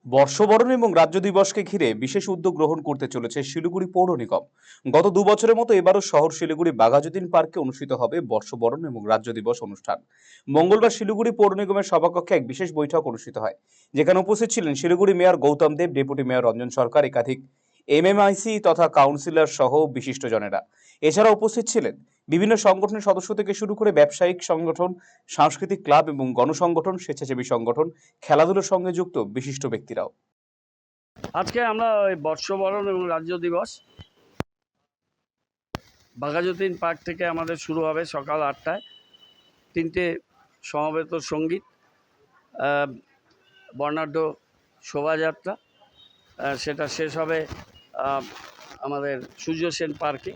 বর্ষবরণ এবং রাজ্য দিবসকে ঘিরে বিশেষ উদ্যোগ গ্রহণ করতে চলেছে শিলিগুড়ি পৌর নিগম। গত 2 বছরের মতো এবারও শহর শিলিগুড়ি বাঘাযতীন পার্কে অনুষ্ঠিত হবে বর্ষবরণ এবং রাজ্য দিবস অনুষ্ঠান। মঙ্গলবার শিলিগুড়ি পৌর নিগমের সভাকক্ষে এক বিশেষ বৈঠক অনুষ্ঠিত হয়, যেখানে উপস্থিত ছিলেন শিলিগুড়ি মেয়র গৌতম দেব, ডেপুটি মেয়র রঞ্জন সরকার, একাধিক এমএমআইসি তথা কাউন্সিলর সহ বিশিষ্টজনেরা। এছাড়া উপস্থিত ছিলেন বিভিন্ন সংগঠনের সদস্য থেকে শুরু করে ব্যবসায়িক সংগঠন, সাংস্কৃতিক ক্লাব এবং গণসংগঠন, স্বেচ্ছাসেবী সংগঠন, খেলাধুলার সঙ্গে যুক্ত বিশিষ্ট ব্যক্তিরাও। আজকে আমরা ওই বর্ষবরণ এবং রাজ্য দিবস বাঘাযতীন পার্ক থেকে আমাদের শুরু হবে সকাল 8টায়। 3টে সমবেত সঙ্গীত, বর্ণাঢ্য শোভাযাত্রা, সেটা শেষ হবে আমাদের সূর্য সেন পার্কে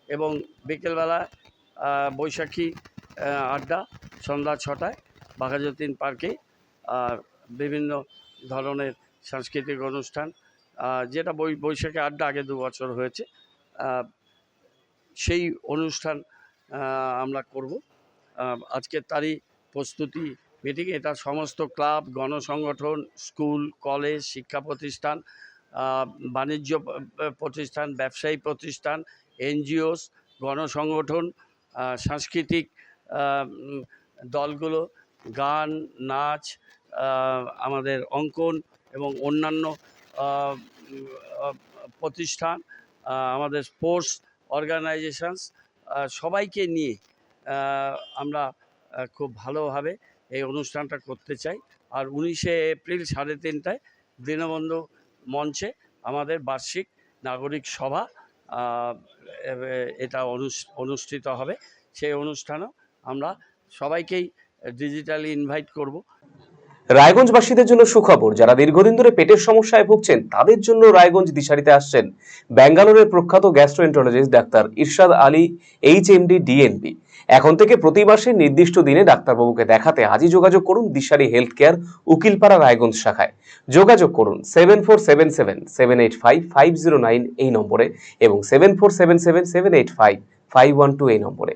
এবং বিকেলবেলা বৈশাখী আড্ডা সন্ধ্যা 6টায় বাঘাযতীন পার্কে। আর বিভিন্ন ধরনের সাংস্কৃতিক অনুষ্ঠান, যেটা বৈশাখী আড্ডা আগে 2 বছর হয়েছে, সেই অনুষ্ঠান আমরা করব। আজকের তারই প্রস্তুতি মিটিং। এটা সমস্ত ক্লাব, গণসংগঠন, স্কুল, কলেজ, শিক্ষা প্রতিষ্ঠান, বাণিজ্য প্রতিষ্ঠান, ব্যবসায়ী প্রতিষ্ঠান, এনজিওস, গণসংগঠন, সাংস্কৃতিক দলগুলো, গান, নাচ, আমাদের অঙ্কন এবং অন্যান্য প্রতিষ্ঠান, আমাদের স্পোর্টস অর্গানাইজেশনস, সবাইকে নিয়ে আমরা খুব ভালোভাবে এই অনুষ্ঠানটা করতে চাই। আর 19শে এপ্রিল 3:30টায় দীনবন্ধু মঞ্চে আমাদের বার্ষিক নাগরিক সভা এটা অনুষ্ঠিত হবে। সেই অনুষ্ঠানেও আমরা সবাইকেই ডিজিটালি ইনভাইট করব। রায়গঞ্জবাসীদের জন্য সুখবর, যারা দীর্ঘদিন ধরে পেটের সমস্যায় ভুগছেন তাদের জন্য রায়গঞ্জ দিশারিতে আসছেন ব্যাঙ্গালোরের প্রখ্যাত গ্যাস্ট্রোএন্টারোলজিস্ট ডাক্তার ইরশাদ আলী, এইচএমডি, ডিএনপি। এখন থেকে প্রতি মাসে নির্দিষ্ট দিনে ডাক্তারবাবুকে দেখাতে আজই যোগাযোগ করুন দিশারি হেলথ কেয়ার, উকিলপাড়া, রায়গঞ্জ শাখায়। যোগাযোগ করুন 7477785509 এই নম্বরে এবং 7477785512 এই নম্বরে।